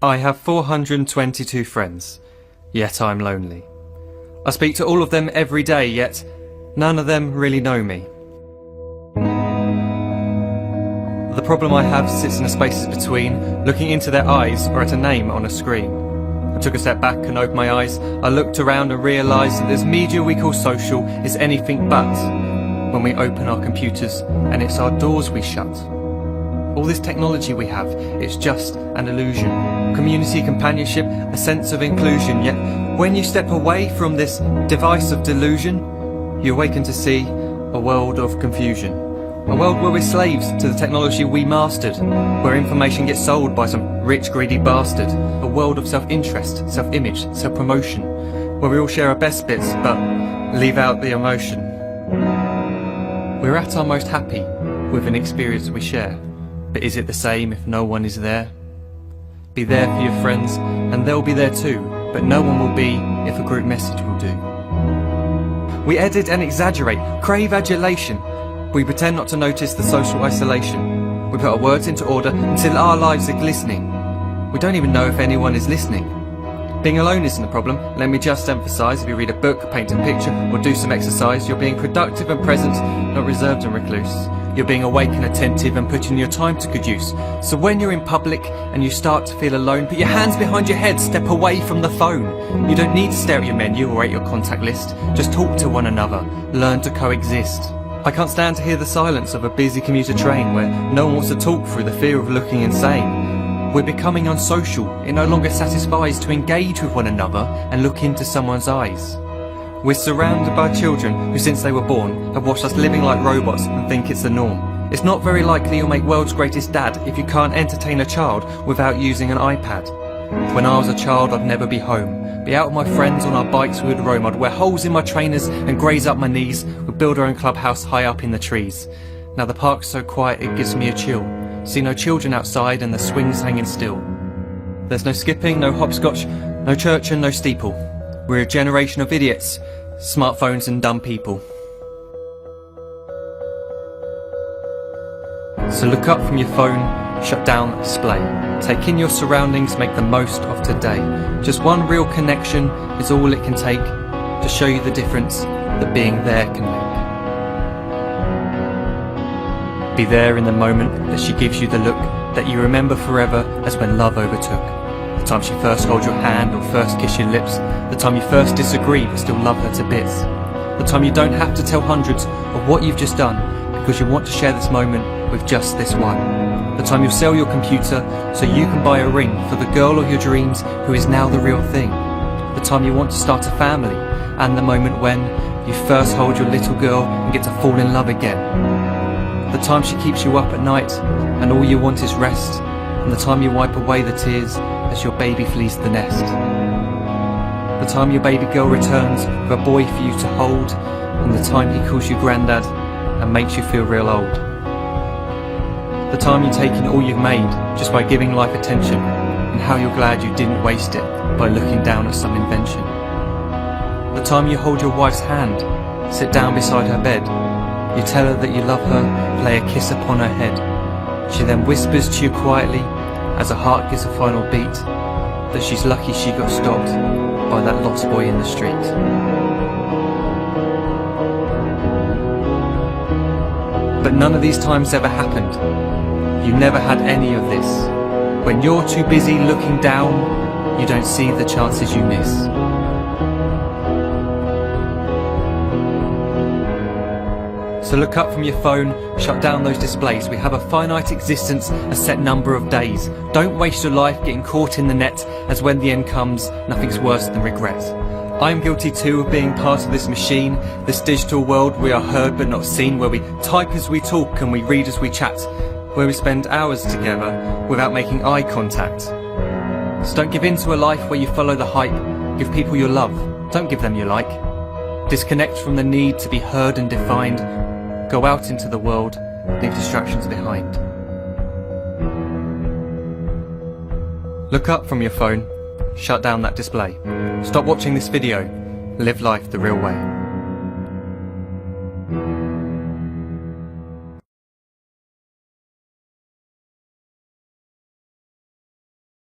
I have 422 friends, yet I'm lonely. I speak to all of them every day, yet none of them really know me. The problem I have sits in the spaces between, looking into their eyes or at a name on a screen. I took a step back and opened my eyes. I looked around and realised that this media we call social is anything but when we open our computers and it's our doors we shut. All this technology we have, it's just an illusion. Community, companionship, a sense of inclusion. Yet when you step away from this device of delusion, you awaken to see a world of confusion. A world where we're slaves to the technology we mastered, where information gets sold by some rich, greedy bastard. A world of self-interest, self-image, self-promotion, where we all share our best bits but leave out the emotion. We're at our most happy with an experience we share. But is it the same if no one is there? Be there for your friends and they'll be there too, but no one will be if a group message will do. We edit and exaggerate, crave adulation. We pretend not to notice the social isolation. We put our words into order until our lives are glistening. We don't even know if anyone is listening. Being alone isn't a problem, let me just emphasise. If you read a book, paint a picture or do some exercise, you're being productive and present, not reserved and recluse. You're being awake and attentive and putting your time to good use. So when you're in public and you start to feel alone, put your hands behind your head, step away from the phone. You don't need to stare at your menu or at your contact list. Just talk to one another, learn to coexist. I can't stand to hear the silence of a busy commuter train where no one wants to talk through the fear of looking insane. We're becoming unsocial. It no longer satisfies to engage with one another and look into someone's eyes. We're surrounded by children who since they were born have watched us living like robots and think it's the norm. It's not very likely you'll make world's greatest dad if you can't entertain a child without using an iPad. When I was a child I'd never be home. Be out with my friends on our bikes we would roam. I'd wear holes in my trainers and graze up my knees. We'd build our own clubhouse high up in the trees. Now the park's so quiet it gives me a chill. See no children outside and the swings hanging still. There's no skipping, no hopscotch, no church and no steeple. We're a generation of idiots, smartphones and dumb people. So look up from your phone, shut down the display. Take in your surroundings, make the most of today. Just one real connection is all it can take to show you the difference that being there can make. Be there in the moment that she gives you the look that you remember forever as when love overtook. The time she first holds your hand or first kiss your lips. The time you first disagree but still love her to bits. The time you don't have to tell hundreds of what you've just done because you want to share this moment with just this one. The time you'll sell your computer so you can buy a ring for the girl of your dreams who is now the real thing. The time you want to start a family and the moment when you first hold your little girl and get to fall in love again. The time she keeps you up at night and all you want is rest. And the time you wipe away the tears as your baby flees the nest. The time your baby girl returns with a boy for you to hold, and the time he calls you granddad and makes you feel real old. The time you take in all you've made just by giving life attention, and how you're glad you didn't waste it by looking down at some invention. The time you hold your wife's hand, sit down beside her bed, you tell her that you love her, lay a kiss upon her head. She then whispers to you quietly, as her heart gives a final beat, that she's lucky she got stopped by that lost boy in the street. But none of these times ever happened. You never had any of this. When you're too busy looking down, you don't see the chances you miss. So look up from your phone, shut down those displays. We have a finite existence, a set number of days. Don't waste your life getting caught in the net, as when the end comes, nothing's worse than regret. I am guilty too of being part of this machine, this digital world we are heard but not seen, where we type as we talk and we read as we chat, where we spend hours together without making eye contact. So don't give in to a life where you follow the hype. Give people your love, don't give them your like. Disconnect from the need to be heard and defined. Go out into the world, leave distractions behind. Look up from your phone, shut down that display. Stop watching this video, live life the real way.